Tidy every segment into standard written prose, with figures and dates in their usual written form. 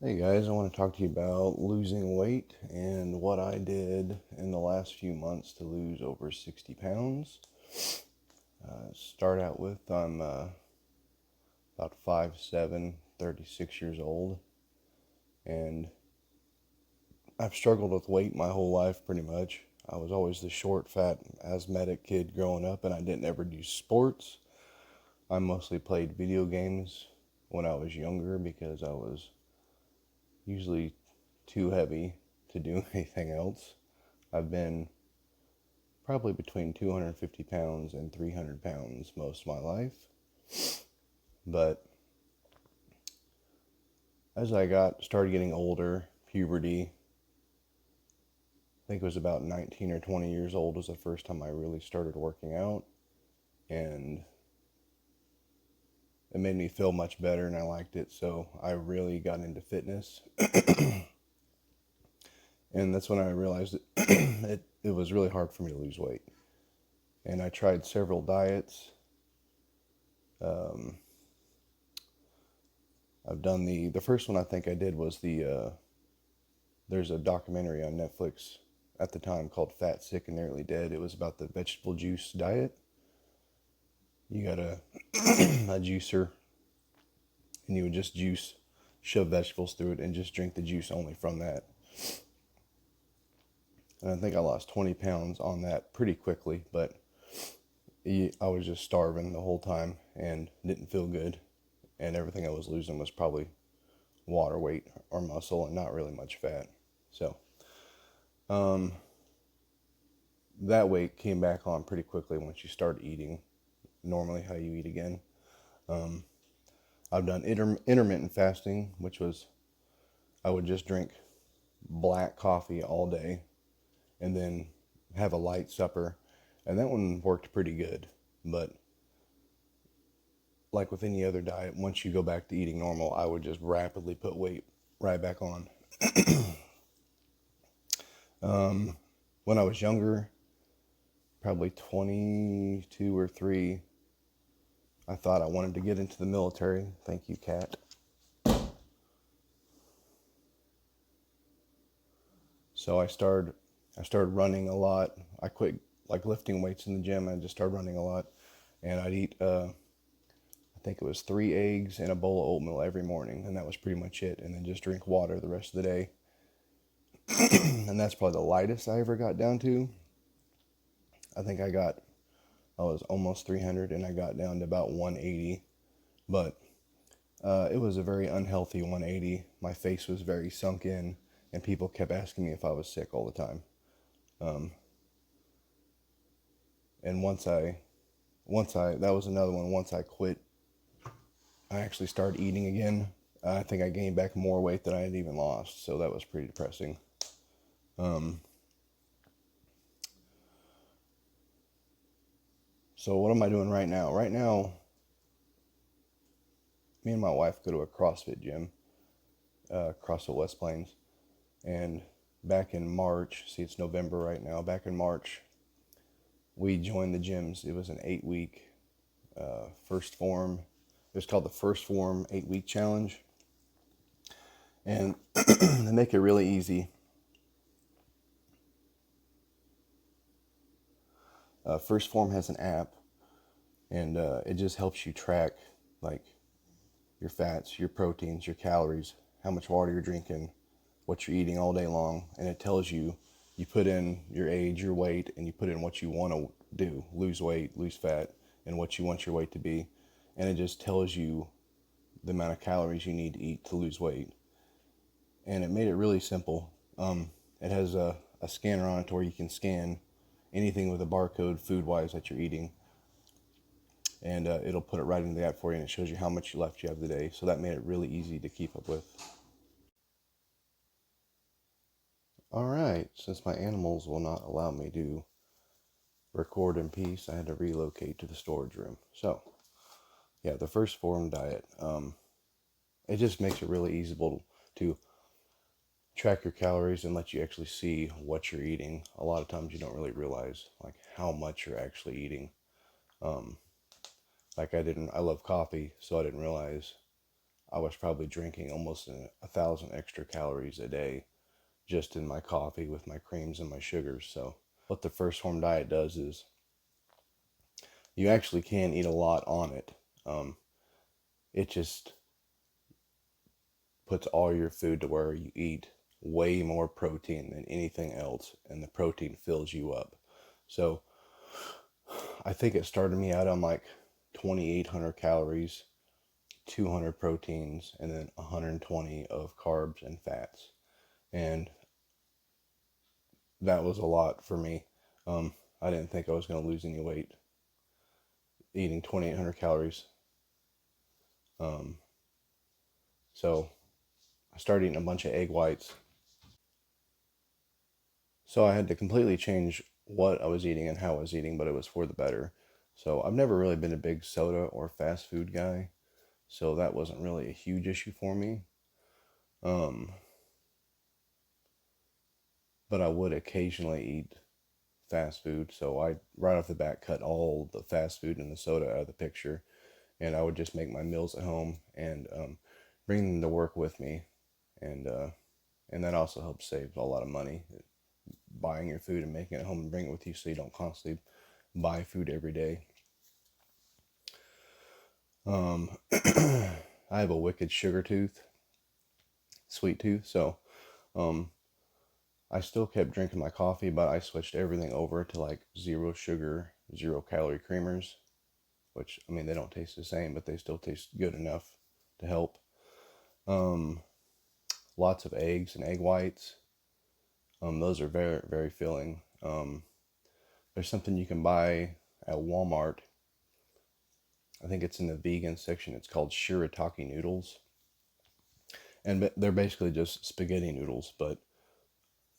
Hey guys, I want to talk to you about losing weight and what I did in the last few months to lose over 60 pounds. Start out with I'm about 5'7", 36 years old, and I've struggled with weight my whole life pretty much. I was always the short, fat, asthmatic kid growing up, and I didn't ever do sports. I mostly played video games when I was younger because I was usually too heavy to do anything else. I've been probably between 250 pounds and 300 pounds most of my life. But as I started getting older, puberty, I think it was about 19 or 20 years old was the first time I really started working out. And it made me feel much better and I liked it. So I really got into fitness. And that's when I realized it was really hard for me to lose weight. And I tried several diets. Um, I've done the first one I think I did was there's a documentary on Netflix at the time called Fat, Sick, and Nearly Dead. It was about the vegetable juice diet. You got a juicer, and you would just shove vegetables through it, and just drink the juice only from that. And I think I lost 20 pounds on that pretty quickly, but I was just starving the whole time and didn't feel good. And everything I was losing was probably water weight or muscle and not really much fat. So, um, that weight came back on pretty quickly once you start eating normally how you eat again. Um, I've done intermittent fasting, which was I would just drink black coffee all day and then have a light supper. And that one worked pretty good. But like with any other diet, once you go back to eating normal, I would just rapidly put weight right back on. When I was younger, probably 22 or 3, I thought I wanted to get into the military. Thank you, Kat. So I started running a lot. I quit like lifting weights in the gym. I just started running a lot, and I'd eat I think it was 3 eggs and a bowl of oatmeal every morning, and that was pretty much it. And then just drink water the rest of the day. And that's probably the lightest I ever got down to. I think I was almost 300, and I got down to about 180. But it was a very unhealthy 180. My face was very sunk in, and people kept asking me if I was sick all the time. Um, and that was another one. Once I quit, I actually started eating again. I think I gained back more weight than I had even lost, so that was pretty depressing. Um, so what am I doing right now? Right now, me and my wife go to a CrossFit gym, CrossFit West Plains, and back in March, see it's November right now. Back in March, we joined the gyms. It was an 8 week first form. It was called the First Form 8 week challenge, and they make it really easy. First Form has an app, and it just helps you track like your fats, your proteins, your calories, how much water you're drinking, what you're eating all day long, and it tells you. You put in your age, your weight, and you put in what you want to do: lose weight, lose fat, and what you want your weight to be, and it just tells you the amount of calories you need to eat to lose weight. And it made it really simple. It has a scanner on it where you can scan anything with a barcode food wise that you're eating, and it'll put it right into the app for you, and it shows you how much left you have the day. So that made it really easy to keep up with. All right, since my animals will not allow me to record in peace, I had to relocate to the storage room. So yeah, the First Form diet. It just makes it really easy to track your calories and let you actually see what you're eating. A lot of times you don't really realize like how much you're actually eating. Um, like I love coffee, so I didn't realize I was probably drinking almost 1,000 extra calories a day just in my coffee with my creams and my sugars. So what the first form diet does is you actually can eat a lot on it. It just puts all your food to where you eat way more protein than anything else, and the protein fills you up. So I think it started me out on like 2,800 calories, 200 proteins, and then 120 of carbs and fats. And that was a lot for me. I didn't think I was going to lose any weight eating 2,800 calories. So I started eating a bunch of egg whites. So I had to completely change what I was eating and how I was eating, but it was for the better. So I've never really been a big soda or fast food guy. So that wasn't really a huge issue for me. Um, but I would occasionally eat fast food. So I, right off the bat, cut all the fast food and the soda out of the picture. And I would just make my meals at home and bring them to work with me. And, uh, and that also helps save a lot of money, buying your food and making it at home and bring it with you so you don't constantly buy food every day. I have a wicked sugar tooth, sweet tooth, so um, I still kept drinking my coffee, but I switched everything over to like zero sugar, 0 calorie creamers, which, I mean, they don't taste the same, but they still taste good enough to help. Um, Lots of eggs and egg whites. Those are very, very filling. There's something you can buy at Walmart. I think it's in the vegan section. It's called shirataki noodles. And they're basically just spaghetti noodles, but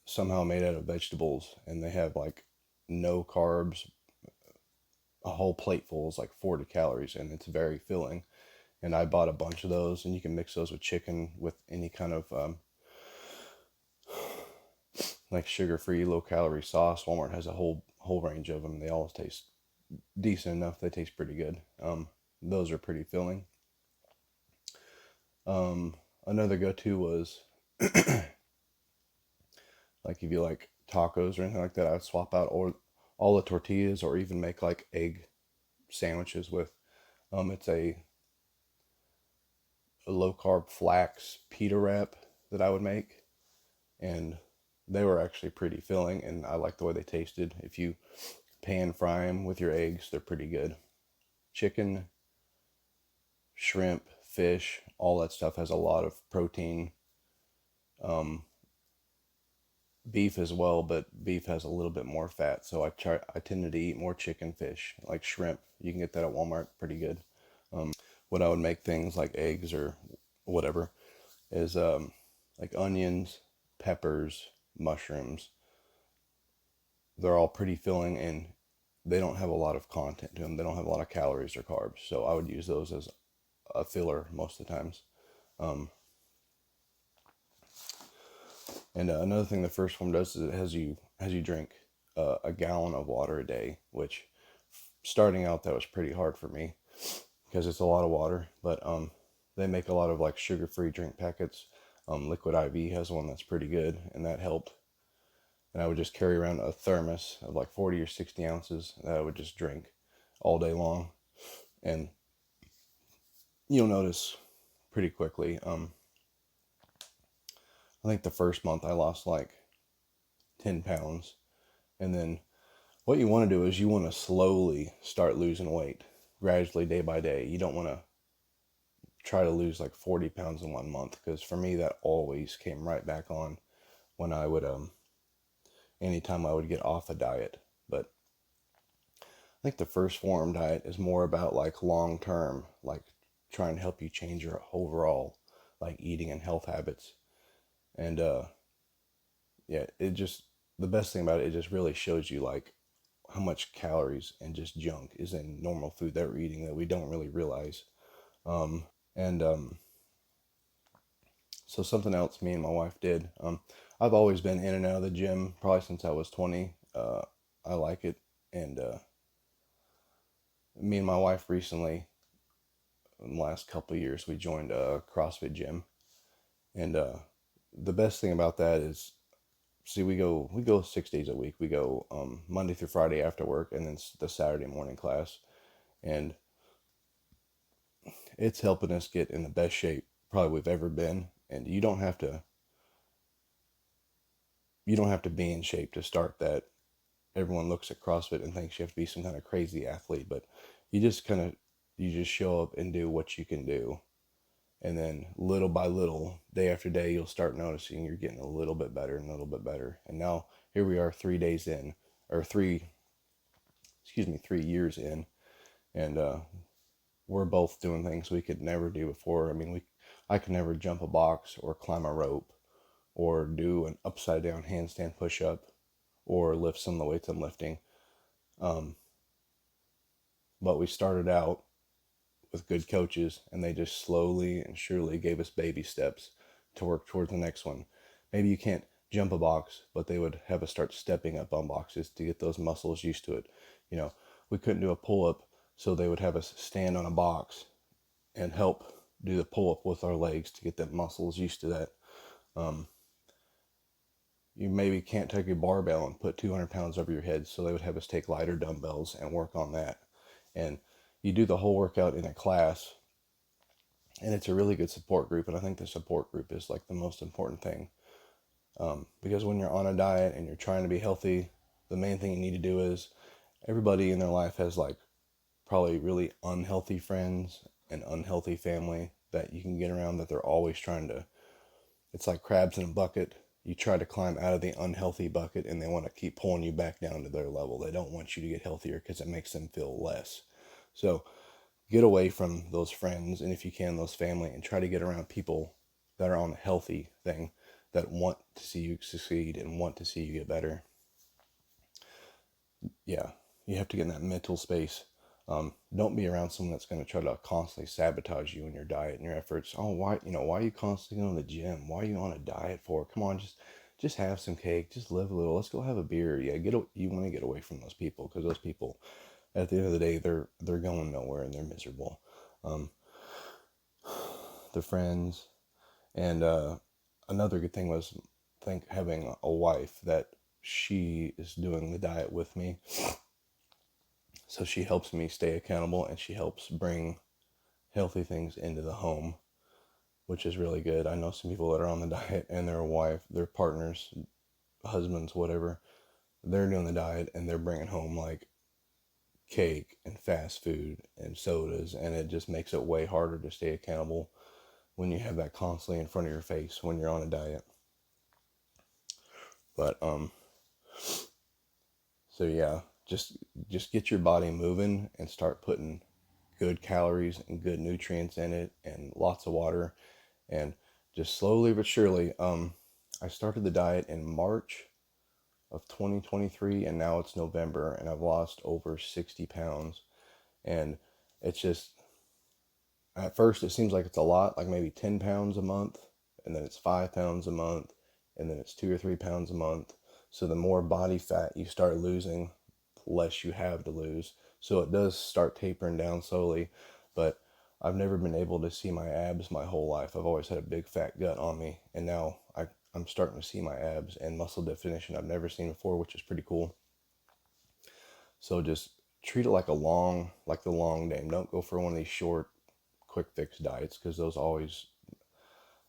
somehow made out of vegetables. And they have like no carbs. A whole plate full is like 40 calories, and it's very filling. And I bought a bunch of those, and you can mix those with chicken, with any kind of like sugar-free, low-calorie sauce. Walmart has a whole range of them. They all taste decent enough. They taste pretty good. Those are pretty filling. Another go-to was like if you like tacos or anything like that, I would swap out or all the tortillas, or even make like egg sandwiches with. It's a low carb flax pita wrap that I would make, and they were actually pretty filling, and I like the way they tasted. If you pan fry them with your eggs, they're pretty good. Chicken, shrimp, fish, all that stuff has a lot of protein. Beef as well, but beef has a little bit more fat, so I tended to eat more chicken, fish, like shrimp. You can get that at Walmart pretty good. What I would make things like eggs or whatever is like onions, peppers, mushrooms. They're all pretty filling, and they don't have a lot of content to them. They don't have a lot of calories or carbs. So I would use those as a filler most of the times. And another thing the first form does is it has you drink a gallon of water a day, which starting out that was pretty hard for me because it's a lot of water. But they make a lot of like sugar-free drink packets. Liquid IV has one that's pretty good, and that helped. And I would just carry around a thermos of like 40 or 60 ounces that I would just drink all day long. And you'll notice pretty quickly. I think the first month I lost like 10 pounds. And then what you want to do is you want to slowly start losing weight, gradually, day by day. You don't want to try to lose like 40 pounds in 1 month, because for me that always came right back on when I would anytime I would get off a diet. But I think the first form diet is more about like long term, like trying to help you change your overall like eating and health habits. And yeah, it just, the best thing about it just really shows you like how much calories and just junk is in normal food that we're eating that we don't really realize. And So something else me and my wife did. I've always been in and out of the gym probably since I was 20. I like it, and me and my wife recently in the last couple of years, we joined a CrossFit gym. And the best thing about that is, see, we go 6 days a week. We go Monday through Friday after work, and then the Saturday morning class. And it's helping us get in the best shape probably we've ever been. And you don't have to be in shape to start that. Everyone looks at CrossFit and thinks you have to be some kind of crazy athlete, but you just kind of you just show up and do what you can do. And then little by little, day after day, you'll start noticing you're getting a little bit better and a little bit better. And now here we are 3 days in, or 3 years in, and we're both doing things we could never do before. I mean, I could never jump a box or climb a rope or do an upside down handstand push up or lift some of the weights I'm lifting. But we started out with good coaches, and they just slowly and surely gave us baby steps to work towards the next one. Maybe you can't jump a box, but they would have us start stepping up on boxes to get those muscles used to it. We couldn't do a pull-up, so they would have us stand on a box and help do the pull-up with our legs to get the muscles used to that. You maybe can't take a barbell and put 200 pounds over your head, so they would have us take lighter dumbbells and work on that. And you do the whole workout in a class, and it's a really good support group. And I think the support group is like the most important thing, because when you're on a diet and you're trying to be healthy, the main thing you need to do is, everybody in their life has like probably really unhealthy friends and unhealthy family that you can get around, that they're always trying to, it's like crabs in a bucket. You try to climb out of the unhealthy bucket and they want to keep pulling you back down to their level. They don't want you to get healthier because it makes them feel less. So get away from those friends, and if you can, those family, and try to get around people that are on a healthy thing, that want to see you succeed and want to see you get better. Yeah, you have to get in that mental space. Don't be around someone that's going to try to constantly sabotage you in your diet and your efforts. Oh, why are you constantly going to the gym? Why are you on a diet for? Come on, just have some cake. Just live a little. Let's go have a beer. Yeah, you want to get away from those people, because those people, at the end of the day, they're going nowhere and they're miserable. The friends, and another good thing was, having a wife that she is doing the diet with me. So she helps me stay accountable, and she helps bring healthy things into the home, which is really good. I know some people that are on the diet and their wife, their partners, husbands, whatever, they're doing the diet and they're bringing home like cake and fast food and sodas, and it just makes it way harder to stay accountable when you have that constantly in front of your face when you're on a diet. But so yeah, just get your body moving and start putting good calories and good nutrients in it, and lots of water, and just slowly but surely. I started the diet in March of 2023, and now it's November, and I've lost over 60 pounds. And it's just, at first it seems like it's a lot, like maybe 10 pounds a month, and then it's 5 pounds a month, and then it's 2 or 3 pounds a month. So the more body fat you start losing, the less you have to lose. So it does start tapering down slowly, but I've never been able to see my abs my whole life. I've always had a big fat gut on me, and now I'm starting to see my abs and muscle definition I've never seen before, which is pretty cool. So just treat it like the long game. Don't go for one of these short, quick fix diets, because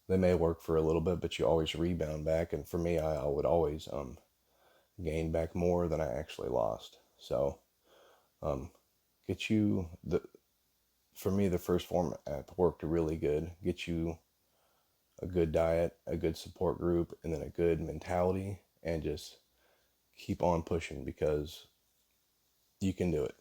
they may work for a little bit, but you always rebound back. And for me, I would always gain back more than I actually lost. So get you for me, the first format worked really good. Get you a good diet, a good support group, and then a good mentality, and just keep on pushing, because you can do it.